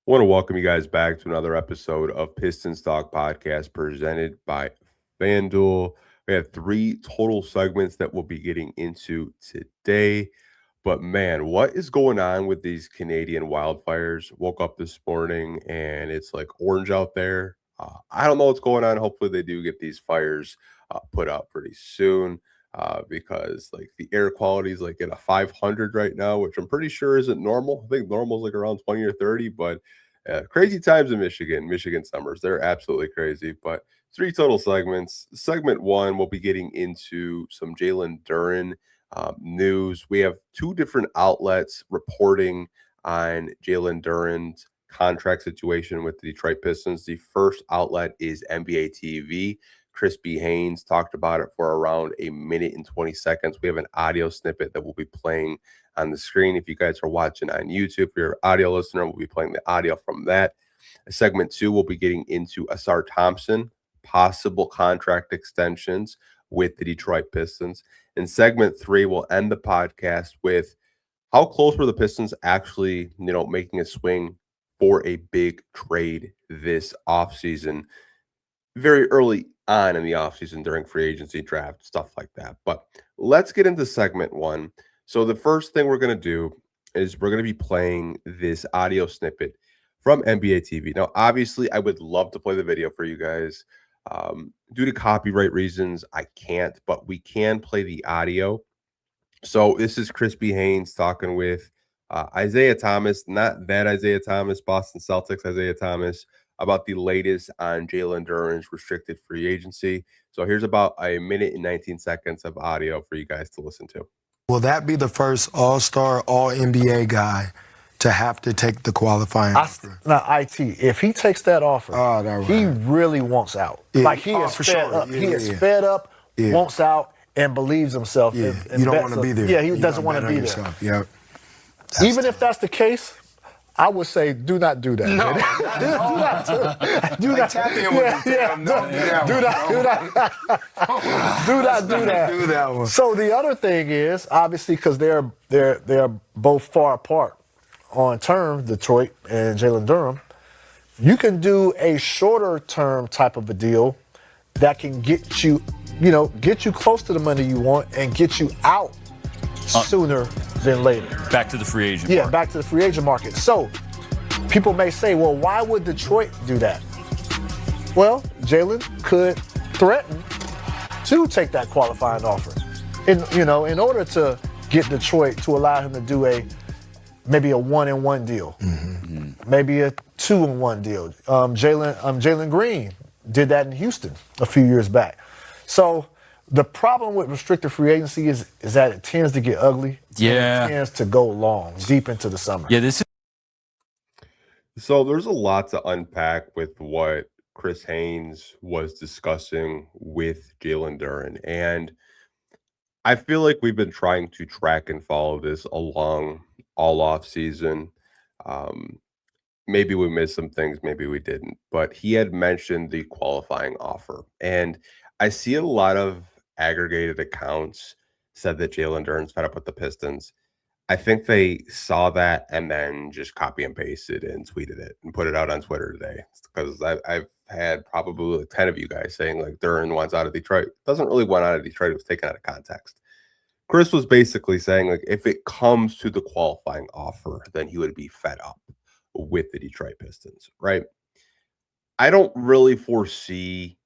I want to welcome you guys back to another episode of Pistons Talk Podcast presented by FanDuel. We have three total segments that we'll be getting into today. But man, what is going on with these Canadian wildfires? Woke up this morning and it's like orange out there. I don't know what's going on. Hopefully, they do get these fires put out pretty soon because like the air quality is like at a 500 right now, which I'm pretty sure isn't normal. I think normal is like around 20 or 30, but crazy times in Michigan summers. They're absolutely crazy. But three total segments. Segment one, we'll be getting into some Jalen Duren news. We have two different outlets reporting on Jalen Duren's contract situation with the Detroit Pistons. The first outlet is NBA TV. Chris B. Haynes talked about it for around a minute and 20 seconds. We have an audio snippet that we'll be playing on the screen. If you guys are watching on YouTube, if you're an audio listener, we'll be playing the audio from that. Segment two, we'll be getting into Ausar Thompson, possible contract extensions with the Detroit Pistons. In segment three, we'll end the podcast with how close were the Pistons actually, making a swing for a big trade this offseason, very early on in the offseason during free agency draft, stuff like that. But let's get into segment one. So the first thing we're going to do is we're going to be playing this audio snippet from NBA TV. Now, obviously, I would love to play the video for you guys. Due to copyright reasons, I can't, but we can play the audio. So this is Chris B. Haynes talking with Isaiah Thomas, not that Isaiah Thomas, Boston Celtics Isaiah Thomas, about the latest on Jalen Duren's restricted free agency. So here's about a minute and 19 seconds of audio for you guys to listen to. Will that be the first All-Star, All-NBA guy to have to take the qualifying offer? Now, if he takes that offer, he really wants out. Yeah. Like he is fed up. He is fed up, wants out, and believes himself. Yeah. And you don't want to be there. Yeah, he doesn't want to be there. Yeah. Even if that's the case, I would say do not do that. No, do not tap in with him. do not do that. Do that one. So the other thing is, obviously, because they're both far apart on terms, Detroit and Jalen Duren, you can do a shorter term type of a deal that can get you close to the money you want and get you out sooner than later. Back to the free agent market. market. Back to the free agent market. So people may say, well, why would Detroit do that? Well, Jalen could threaten to take that qualifying offer. In order to get Detroit to allow him to do maybe a 1-and-1 deal, maybe a 2-and-1 deal. Jalen Green did that in Houston a few years back. So the problem with restricted free agency is that it tends to get ugly. Yeah. It tends to go long, deep into the summer. Yeah, this is. So there's a lot to unpack with what Chris Haynes was discussing with Jalen Duren. And I feel like we've been trying to track and follow this along all off season. Maybe we missed some things, maybe we didn't. But he had mentioned the qualifying offer. And I see a lot of aggregated accounts said that Jalen Duren's fed up with the Pistons. I think they saw that and then just copy and pasted and tweeted it and put it out on Twitter today. Because I've had probably like 10 of you guys saying like Duren wants out of Detroit. Doesn't really want out of Detroit. It was taken out of context. Chris was basically saying like if it comes to the qualifying offer, then he would be fed up with the Detroit Pistons, right? I don't really foresee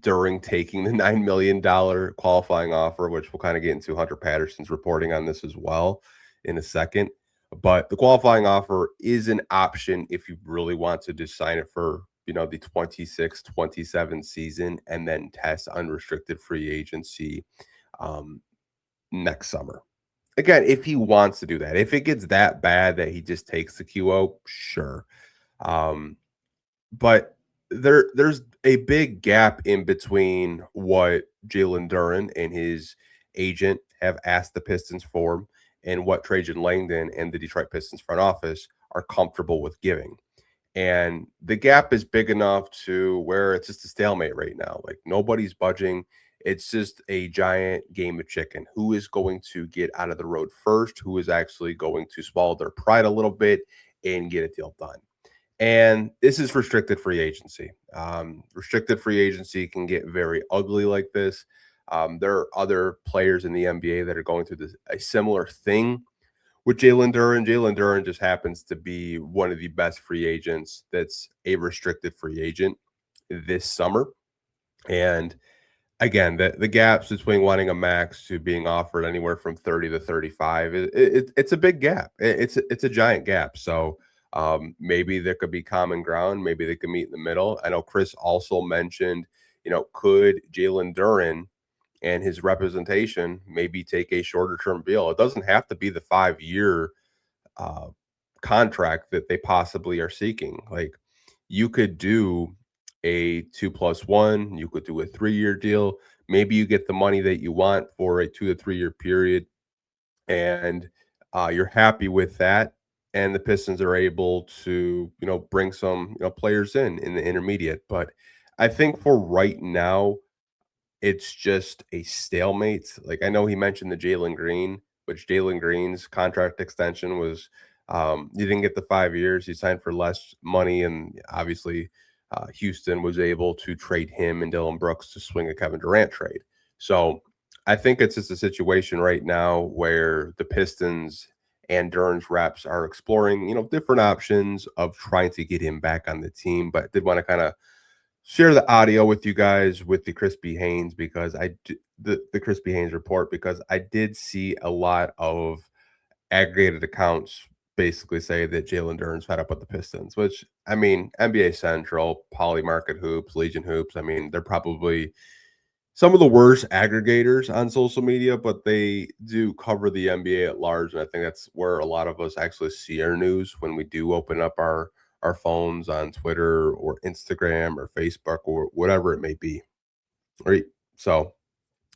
Duren taking the $9 million qualifying offer, which we'll kind of get into Hunter Patterson's reporting on this as well in a second. But the qualifying offer is an option if you really want to just sign it for, the 26-27 season and then test unrestricted free agency next summer. Again, if he wants to do that. If it gets that bad that he just takes the QO, sure. But there's a big gap in between what Jalen Duren and his agent have asked the Pistons for and what Trajan Langdon and the Detroit Pistons front office are comfortable with giving. And the gap is big enough to where it's just a stalemate right now. Like nobody's budging. It's just a giant game of chicken. Who is going to get out of the road first? Who is actually going to swallow their pride a little bit and get a deal done? And this is restricted free agency. Restricted free agency can get very ugly like this. There are other players in the NBA that are going through a similar thing with Jalen Duren. Jalen Duren just happens to be one of the best free agents that's a restricted free agent this summer. And again, the gaps between wanting a max to being offered anywhere from 30 to 35, it's a big gap. It's a giant gap. So maybe there could be common ground. Maybe they could meet in the middle. I know Chris also mentioned, could Jalen Duren and his representation maybe take a shorter term deal? It doesn't have to be the 5-year uh, contract that they possibly are seeking. Like, you could do a 2+1, you could do a 3-year deal. Maybe you get the money that you want for a 2 to 3-year period, and you're happy with that. And the Pistons are able to, bring some, players in the intermediate. But I think for right now, it's just a stalemate. Like, I know he mentioned the Jalen Green, which Jalen Green's contract extension was, he didn't get the 5 years. He signed for less money, and obviously, Houston was able to trade him and Dylan Brooks to swing a Kevin Durant trade. So I think it's just a situation right now where the Pistons and Duren's reps are exploring, different options of trying to get him back on the team. But I did want to kind of share the audio with you guys with the Crispy Haynes, because the Crispy Haynes report, because I did see a lot of aggregated accounts basically say that Jalen Duren's fed up with the Pistons, which, I mean, NBA Central, Polymarket Hoops, Legion Hoops, I mean, they're probably some of the worst aggregators on social media, but they do cover the NBA at large. And I think that's where a lot of us actually see our news when we do open up our phones on Twitter or Instagram or Facebook or whatever it may be. Right. So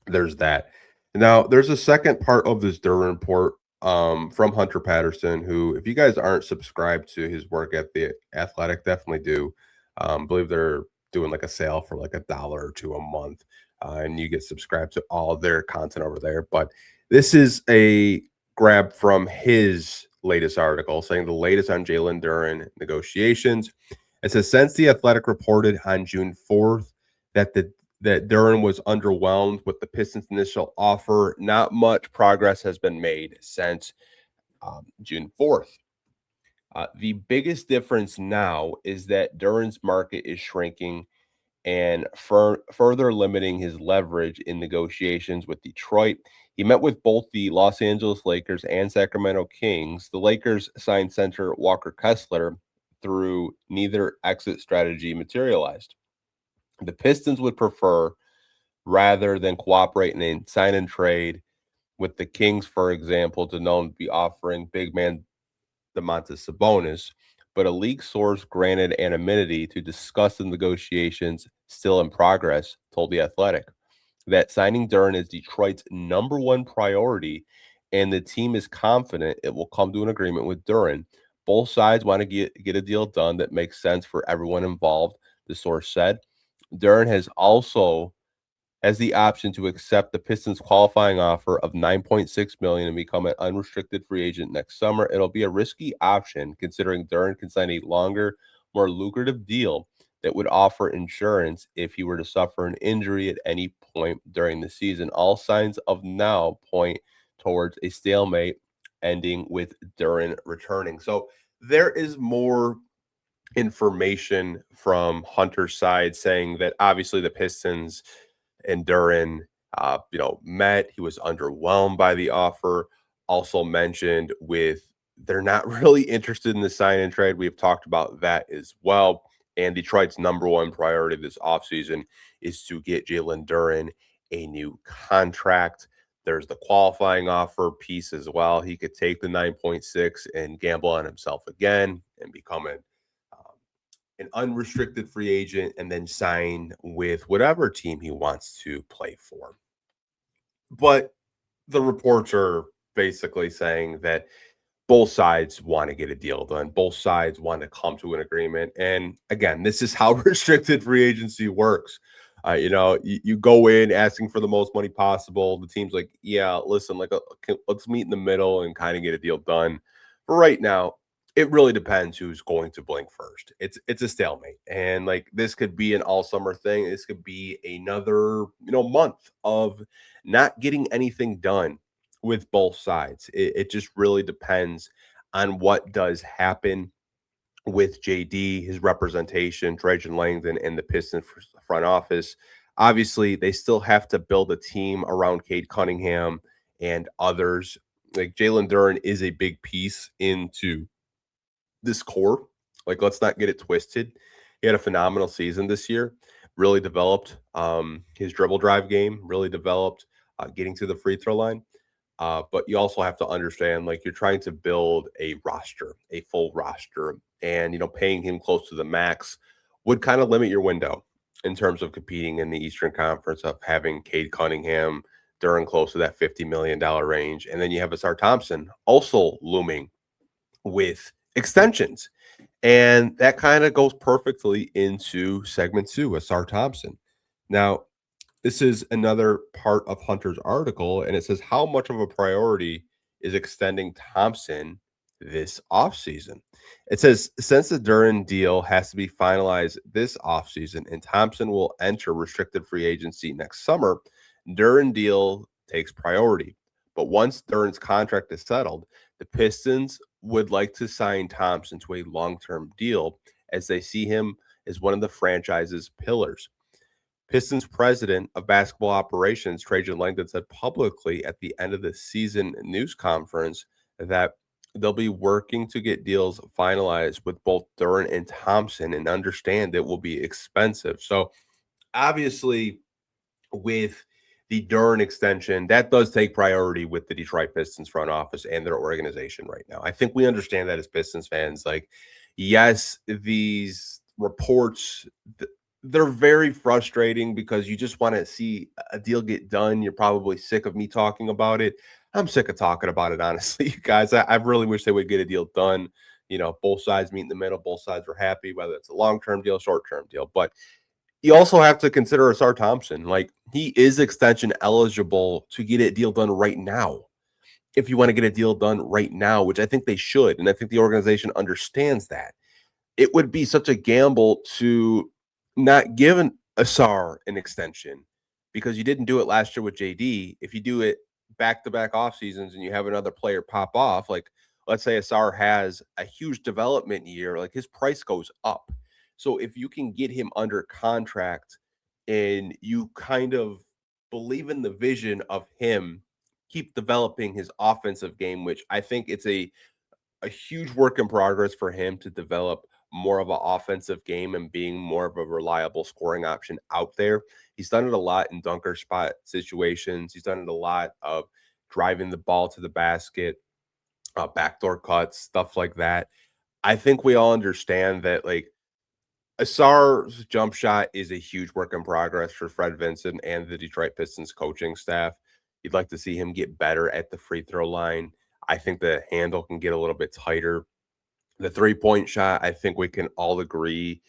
there's that. Now, there's a second part of this Duren report from Hunter Patterson, who, if you guys aren't subscribed to his work at the Athletic, definitely do. Believe they're doing like a sale for like $1 or $2 a month, and you get subscribed to all of their content over there. But this is a grab from his latest article saying the latest on Jalen Duren negotiations. It says, since the Athletic reported on June 4th that Duren was underwhelmed with the Pistons' initial offer, not much progress has been made since June 4th. The biggest difference now is that Duren's market is shrinking and further limiting his leverage in negotiations with Detroit. He met with both the Los Angeles Lakers and Sacramento Kings. The Lakers signed center Walker Kessler through neither exit strategy materialized. The Pistons would prefer, rather than cooperate in a sign and trade with the Kings, for example, to be offering big man Domantas Sabonis, but a league source granted anonymity to discuss the negotiations still in progress told The Athletic that signing Duren is Detroit's #1 priority, and the team is confident it will come to an agreement with Duren. Both sides want to get a deal done that makes sense for everyone involved, the source said. Duren has the option to accept the Pistons' qualifying offer of $9.6 million and become an unrestricted free agent next summer. It'll be a risky option considering Duren can sign a longer, more lucrative deal that would offer insurance if he were to suffer an injury at any point during the season. All signs of now point towards a stalemate ending with Duren returning. So there is more information from Hunter's side saying that obviously the Pistons and Duren, met. He was underwhelmed by the offer. Also mentioned they're not really interested in the sign and trade. We've talked about that as well. And Detroit's #1 priority this offseason is to get Jalen Duren a new contract. There's the qualifying offer piece as well. He could take the 9.6 and gamble on himself again and become an unrestricted free agent and then sign with whatever team he wants to play for. But the reports are basically saying that both sides want to get a deal done. Both sides want to come to an agreement. And again, this is how restricted free agency works. You go in asking for the most money possible. The team's like, yeah, listen, let's meet in the middle and kind of get a deal done. For right now, it really depends who's going to blink first. It's a stalemate. And like this could be an all summer thing. This could be another, month of not getting anything done with both sides. It just really depends on what does happen with JD, his representation, Trajan Langdon, and the Pistons front office. Obviously, they still have to build a team around Cade Cunningham and others. Like Jalen Duren is a big piece into this core. Like, let's not get it twisted. He had a phenomenal season this year. Really developed his dribble drive game. Really developed getting to the free throw line. But you also have to understand, like, you're trying to build a roster, a full roster, and paying him close to the max would kind of limit your window in terms of competing in the Eastern Conference of having Cade Cunningham during close to that $50 million range, and then you have Ausar Thompson also looming with extensions. And that kind of goes perfectly into segment 2, Ausar Thompson. Now, this is another part of Hunter's article, and it says how much of a priority is extending Thompson this offseason. It says since the Duren deal has to be finalized this offseason and Thompson will enter restricted free agency next summer, Duren deal takes priority. But once Duren's contract is settled, the Pistons would like to sign Thompson to a long-term deal as they see him as one of the franchise's pillars. Pistons president of basketball operations, Trajan Langdon, said publicly at the end of the season news conference that they'll be working to get deals finalized with both Duren and Thompson and understand it will be expensive. So obviously with the Duren extension, that does take priority with the Detroit Pistons front office and their organization right now. I think we understand that as Pistons fans. Like, yes, these reports, they're very frustrating because you just want to see a deal get done. You're probably sick of me talking about it. I'm sick of talking about it, honestly, you guys. I really wish they would get a deal done. Both sides meet in the middle. Both sides are happy, whether it's a long-term deal, short-term deal. But you also have to consider Ausar Thompson. Like, he is extension eligible to get a deal done right now. If you want to get a deal done right now, which I think they should, and I think the organization understands that, it would be such a gamble to not give Ausar an extension because you didn't do it last year with JD. If you do it back-to-back off seasons and you have another player pop off, like let's say Ausar has a huge development year, like his price goes up. So if you can get him under contract and you kind of believe in the vision of him, keep developing his offensive game, which I think it's a huge work in progress for him to develop more of an offensive game and being more of a reliable scoring option out there. He's done it a lot in dunker spot situations. He's done it a lot of driving the ball to the basket, backdoor cuts, stuff like that. I think we all understand that, like, Asar's jump shot is a huge work in progress for Fred Vincent and the Detroit Pistons coaching staff. You'd like to see him get better at the free throw line. I think the handle can get a little bit tighter. The three-point shot, I think we can all agree,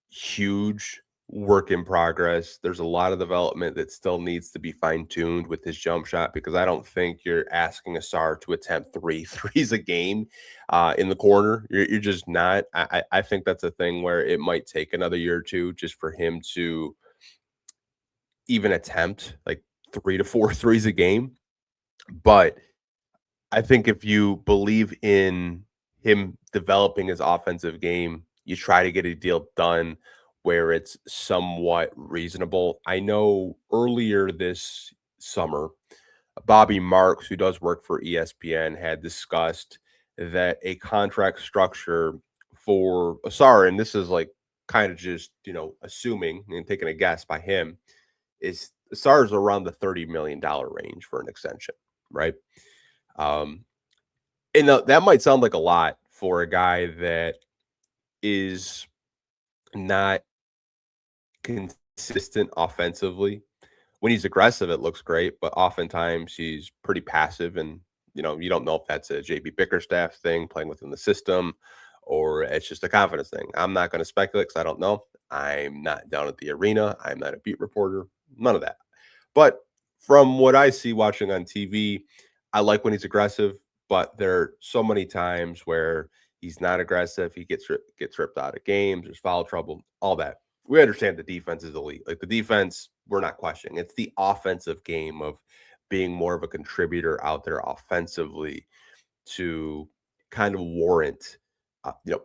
huge work in progress. There's a lot of development that still needs to be fine-tuned with his jump shot because I don't think you're asking Ausar to attempt three threes a game in the corner. You're just not. I think that's a thing where it might take another year or two just for him to even attempt like 3 to 4 threes a game. But I think if you believe in him developing his offensive game, you try to get a deal done where it's somewhat reasonable. I know earlier this summer, Bobby Marks, who does work for ESPN, had discussed that a contract structure for Ausar, and this is like kind of just, assuming and taking a guess by him, is Ausar is around the $30 million range for an extension, right? And that might sound like a lot for a guy that is not consistent offensively. When he's aggressive, it looks great, but oftentimes he's pretty passive. And, you don't know if that's a JB Bickerstaff thing playing within the system or it's just a confidence thing. I'm not going to speculate because I don't know. I'm not down at the arena. I'm not a beat reporter, none of that. But from what I see watching on TV, I like when he's aggressive. but there are so many times where he's not aggressive. He gets ripped out of games. There's foul trouble, all that. We understand the defense is elite. Like the defense, we're not questioning. It's the offensive game of being more of a contributor out there offensively to kind of warrant,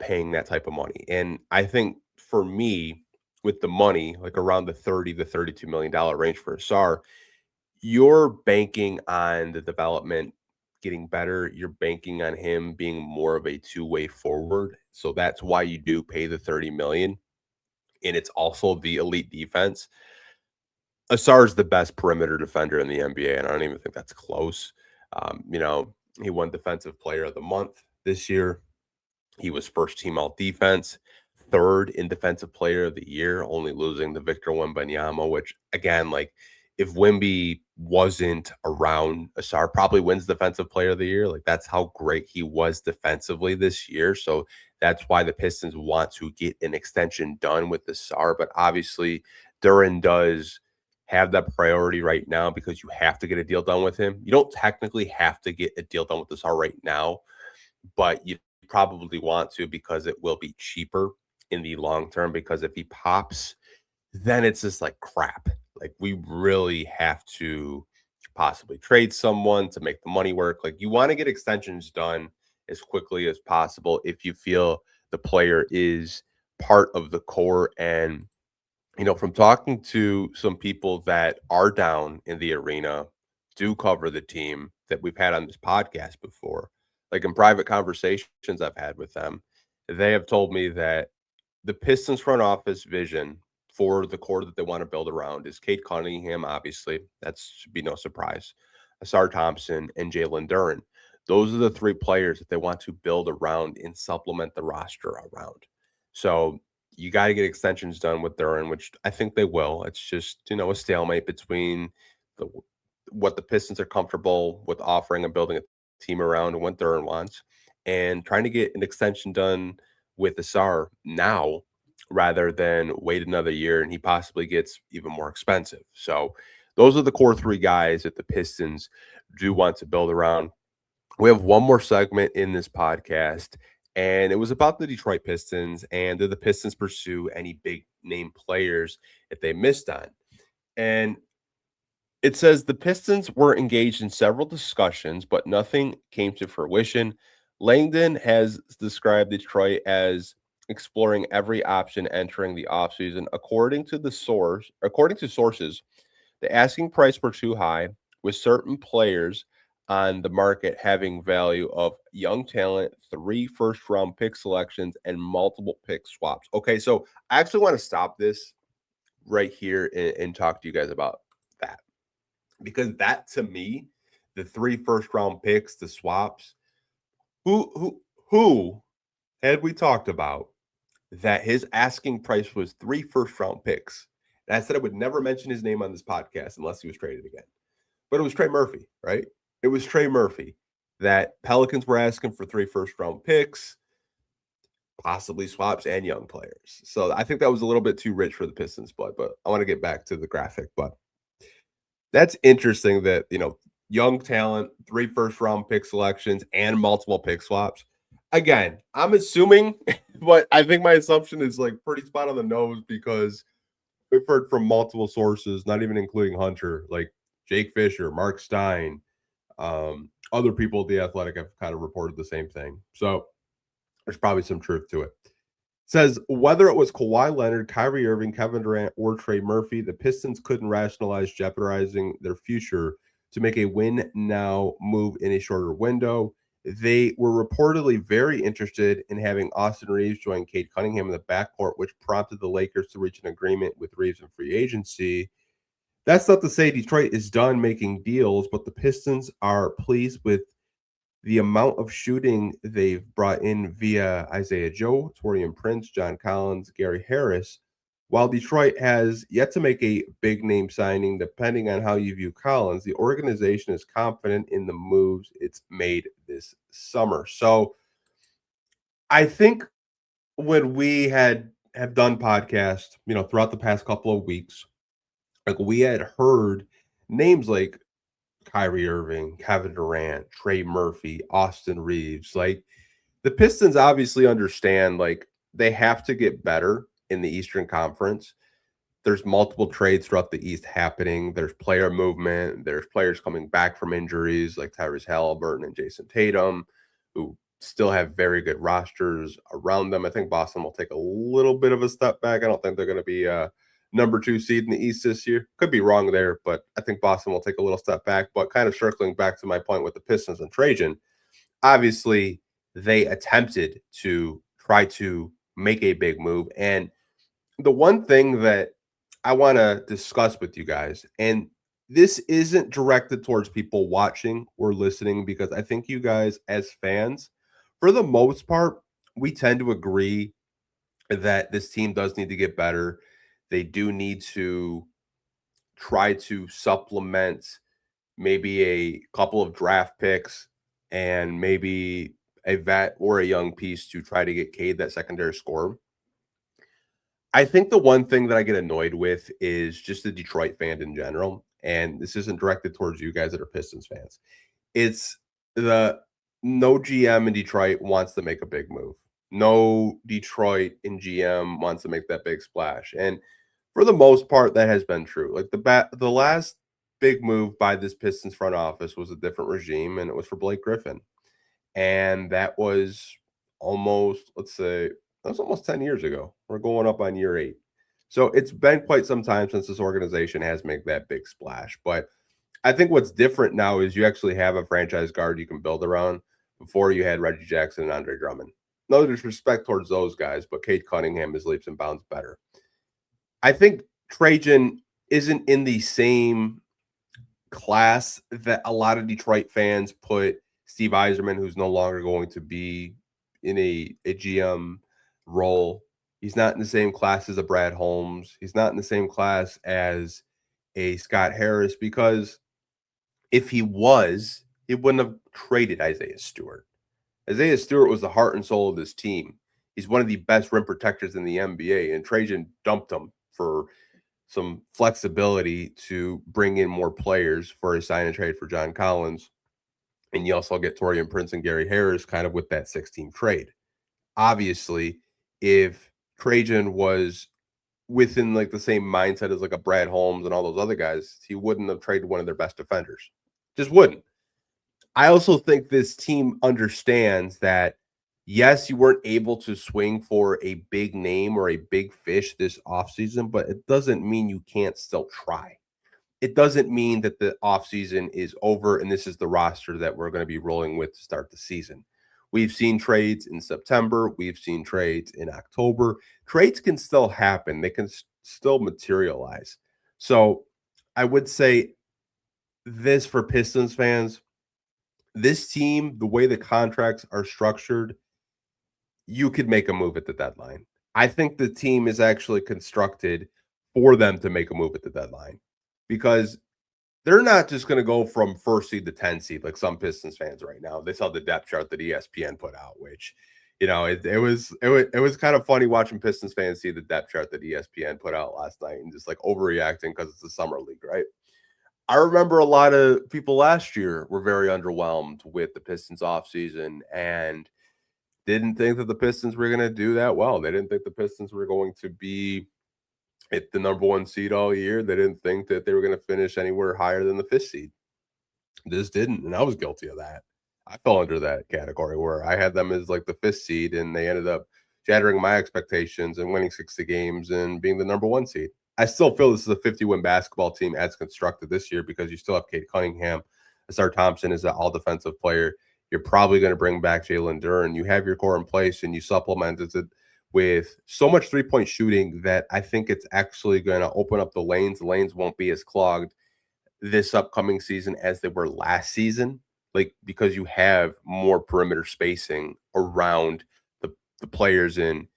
paying that type of money. And I think for me, with the money, like around the $30 to $32 million range for Ausar, you're banking on the development getting better. You're banking on him being more of a two-way forward. So that's why you do pay the $30 million. And it's also the elite defense. Ausar is the best perimeter defender in the NBA, and I don't even think that's close. He won Defensive Player of the Month this year. He was first team all defense, third in Defensive Player of the Year, only losing to Victor Wembanyama, which again, like if Wemby wasn't around, Ausar probably wins Defensive Player of the Year. Like that's how great he was defensively this year. So that's why the Pistons want to get an extension done with Ausar. But obviously, Duren does have that priority right now because you have to get a deal done with him. You don't technically have to get a deal done with Ausar right now, but you probably want to because it will be cheaper in the long term. Because if he pops, then it's just like crap. Like we really have to possibly trade someone to make the money work. Like you want to get extensions done as quickly as possible if you feel the player is part of the core. And from talking to some people that are down in the arena, do cover the team that we've had on this podcast before, like in private conversations I've had with them, they have told me that the Pistons front office vision for the core that they want to build around is Cade Cunningham, obviously. That should be no surprise. Ausar Thompson and Jalen Duren. Those are the three players that they want to build around and supplement the roster around. So you got to get extensions done with Duren, which I think they will. It's just, a stalemate between what the Pistons are comfortable with offering and building a team around and what Duren wants, and trying to get an extension done with Ausar now rather than wait another year and he possibly gets even more expensive. So those are the core three guys that the Pistons do want to build around. We have one more segment in this podcast, and it was about the Detroit Pistons and did the Pistons pursue any big name players that they missed on. And it says the Pistons were engaged in several discussions, but nothing came to fruition. Langdon has described Detroit as exploring every option entering the offseason. According to sources, the asking price were too high, with certain players on the market having value of young talent, 3 first-round pick selections, and multiple pick swaps. Okay, so I actually want to stop this right here and talk to you guys about that. Because that, to me, the 3 first-round picks, the swaps, who had we talked about that his asking price was 3 first-round picks? And I said I would never mention his name on this podcast unless he was traded again. But it was Trey Murphy, right? It was Trey Murphy that Pelicans were asking for 3 first-round picks, possibly swaps, and young players. So I think that was a little bit too rich for the Pistons blood, but I want to get back to the graphic. But that's interesting that, young talent, 3 first-round pick selections, and multiple pick swaps. Again, I'm assuming, but I think my assumption is like pretty spot on the nose because we've heard from multiple sources, not even including Hunter, like Jake Fisher, Mark Stein, other people at The Athletic have kind of reported the same thing. So there's probably some truth to it. It says, whether it was Kawhi Leonard, Kyrie Irving, Kevin Durant, or Trey Murphy, the Pistons couldn't rationalize jeopardizing their future to make a win-now move in a shorter window. They were reportedly very interested in having Austin Reaves join Cade Cunningham in the backcourt, which prompted the Lakers to reach an agreement with Reaves in free agency. That's not to say Detroit is done making deals, but the Pistons are pleased with the amount of shooting they've brought in via Isaiah Joe, Taurean Prince, John Collins, Gary Harris, while Detroit has yet to make a big-name signing. Depending on how you view Collins, the organization is confident in the moves it's made this summer. So I think when we have done podcasts, throughout the past couple of weeks, like we had heard names like Kyrie Irving, Kevin Durant, Trey Murphy, Austin Reaves. Like, the Pistons obviously understand, like, they have to get better in the Eastern Conference. There's multiple trades throughout the East happening. There's player movement. There's players coming back from injuries like Tyrese Halliburton and Jason Tatum, who still have very good rosters around them. I think Boston will take a little bit of a step back. I don't think they're going to be a number 2 seed in the East this year. Could be wrong there, but I think Boston will take a little step back. But kind of circling back to my point with the Pistons and Trajan, obviously they attempted to try to make a big move. And the one thing that I want to discuss with you guys, and this isn't directed towards people watching or listening, because I think you guys as fans, for the most part, we tend to agree that this team does need to get better. They do need to try to supplement maybe a couple of draft picks and maybe a vet or a young piece to try to get Cade that secondary scorer. I think the one thing that I get annoyed with is just the Detroit fan in general, and this isn't directed towards you guys that are Pistons fans. It's the no GM in Detroit wants to make a big move. No Detroit in GM wants to make that big splash. And for the most part, that has been true. Like the last big move by this Pistons front office was a different regime, and it was for Blake Griffin. And that was almost, let's say, that was almost 10 years ago. We're going up on year 8. So it's been quite some time since this organization has made that big splash. But I think what's different now is you actually have a franchise guard you can build around. Before, you had Reggie Jackson and Andre Drummond. No disrespect towards those guys, but Cade Cunningham is leaps and bounds better. I think Trajan isn't in the same class that a lot of Detroit fans put Steve Yzerman, who's no longer going to be in a GM role. He's not in the same class as a Brad Holmes. He's not in the same class as a Scott Harris, because if he was, he wouldn't have traded Isaiah Stewart. Isaiah Stewart was the heart and soul of this team. He's one of the best rim protectors in the NBA, and Trajan dumped him for some flexibility to bring in more players for a sign and trade for John Collins. And you also get Taurean Prince and Gary Harris kind of with that 6-team trade. Obviously, if Trajan was within like the same mindset as like a Brad Holmes and all those other guys, he wouldn't have traded one of their best defenders. Just wouldn't. I also think this team understands that, yes, you weren't able to swing for a big name or a big fish this offseason, but it doesn't mean you can't still try. It doesn't mean that the offseason is over and this is the roster that we're going to be rolling with to start the season. We've seen trades in September. We've seen trades in October. Trades can still happen. They can still materialize. So I would say this for Pistons fans, this team, the way the contracts are structured, you could make a move at the deadline. I think the team is actually constructed for them to make a move at the deadline, because they're not just going to go from 1st seed to 10 seed like some Pistons fans right now. They saw the depth chart that ESPN put out, which, you know, it was kind of funny watching Pistons fans see the depth chart that ESPN put out last night and just like overreacting because it's the summer league, right? I remember a lot of people last year were very underwhelmed with the Pistons offseason and didn't think that the Pistons were going to do that well. They didn't think the Pistons were going to be at the number 1 seed all year. They didn't think that they were going to finish anywhere higher than the 5th seed. Just didn't, and I was guilty of that. I fell under that category where I had them as like the 5th seed, and they ended up shattering my expectations and winning 60 games and being the number 1 seed. I still feel this is a 50-win basketball team as constructed this year, because you still have Cade Cunningham. Ausar Thompson is an all-defensive player. You're probably going to bring back Jalen Duren. You have your core in place, and you supplemented it with so much three-point shooting that I think it's actually going to open up the lanes. The lanes won't be as clogged this upcoming season as they were last season, like, because you have more perimeter spacing around the players in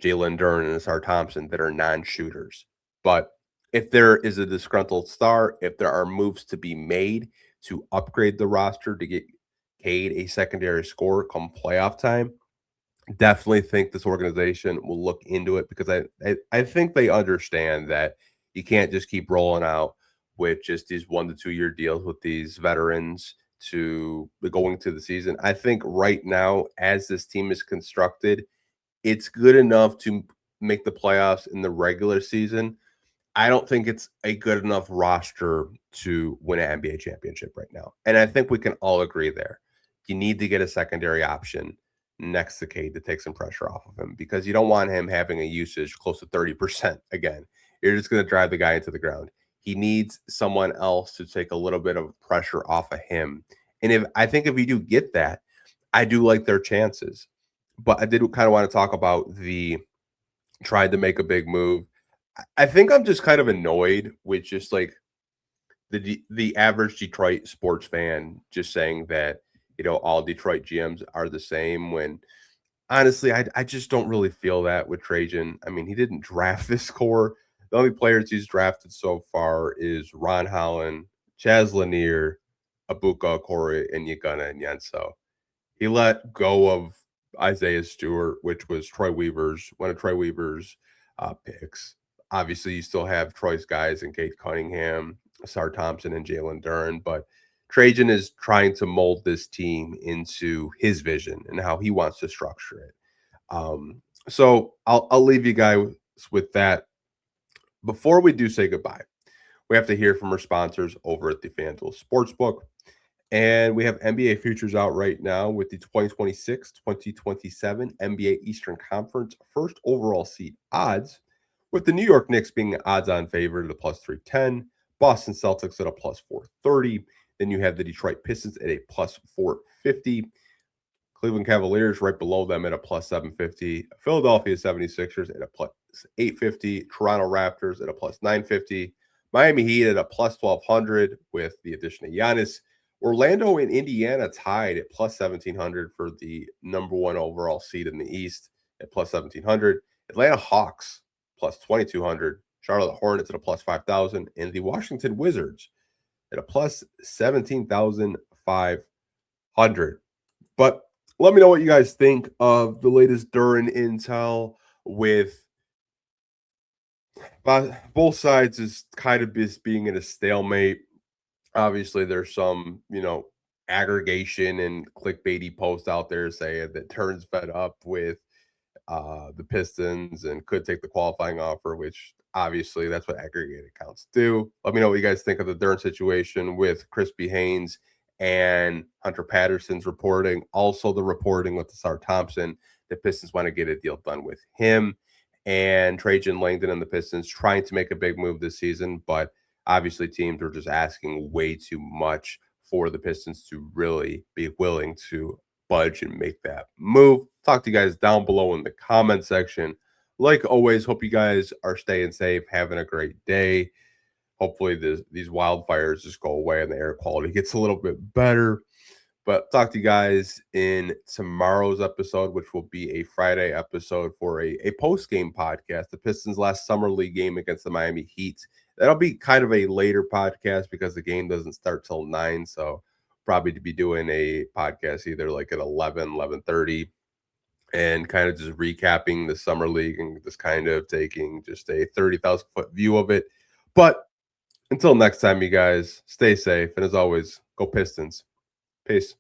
Jalen Duren and Ausar Thompson that are non-shooters. But if there is a disgruntled star, if there are moves to be made to upgrade the roster to get Cade a secondary scorer come playoff time, definitely think this organization will look into it, because I think they understand that you can't just keep rolling out with just these 1 to 2 year deals with these veterans to going to the season. I think right now, as this team is constructed, it's good enough to make the playoffs in the regular season. I don't think it's a good enough roster to win an NBA championship right now. And I think we can all agree there. You need to get a secondary option next to Cade to take some pressure off of him because you don't want him having a usage close to 30% again. You're just going to drive the guy into the ground. He needs someone else to take a little bit of pressure off of him. And if you do get that, I do like their chances. But I did kind of want to talk about the tried to make a big move. I think I'm just kind of annoyed with just like the average Detroit sports fan just saying that, all Detroit GMs are the same when honestly, I just don't really feel that with Trajan. I mean, he didn't draft this core. The only players he's drafted so far is Ron Holland, Chaz Lanier, Abuka, Corey, and Yaguna and Yenso. He let go of Isaiah Stewart, which was one of Troy Weaver's picks. Obviously, you still have Troy's guys in Cade Cunningham, Ausar Thompson, and Jalen Duren, but Trajan is trying to mold this team into his vision and how he wants to structure it. So I'll leave you guys with that. Before we do say goodbye, we have to hear from our sponsors over at the FanDuel Sportsbook. And we have NBA futures out right now with the 2026-2027 NBA Eastern Conference first overall seed odds, with the New York Knicks being odds-on favorite at a plus 310, Boston Celtics at a plus 430. Then you have the Detroit Pistons at a plus 450, Cleveland Cavaliers right below them at a plus 750, Philadelphia 76ers at a plus 850, Toronto Raptors at a plus 950, Miami Heat at a plus 1200 with the addition of Giannis. Orlando and Indiana tied at plus 1,700 for the number one overall seed in the East at plus 1,700. Atlanta Hawks plus 2,200. Charlotte Hornets at a plus 5,000. And the Washington Wizards at a plus 17,500. But let me know what you guys think of the latest Duren intel with both sides is kind of just being in a stalemate. Obviously, there's some, aggregation and clickbaity posts out there saying that Duren's fed up with the Pistons and could take the qualifying offer, which obviously that's what aggregated accounts do. Let me know what you guys think of the Duren situation with Crispy Haynes and Hunter Patterson's reporting. Also, the reporting with Ausar Thompson, the Pistons want to get a deal done with him. And Trajan Langdon and the Pistons trying to make a big move this season, but obviously, teams are just asking way too much for the Pistons to really be willing to budge and make that move. Talk to you guys down below in the comment section. Like always, hope you guys are staying safe, having a great day. Hopefully, these wildfires just go away and the air quality gets a little bit better. But talk to you guys in tomorrow's episode, which will be a Friday episode for a post-game podcast. The Pistons' last summer league game against the Miami Heat. That'll be kind of a later podcast because the game doesn't start till 9. So probably to be doing a podcast either like at 11:30 and kind of just recapping the summer league and just kind of taking just a 30,000 foot view of it. But until next time, you guys, stay safe. And as always, go Pistons. Peace.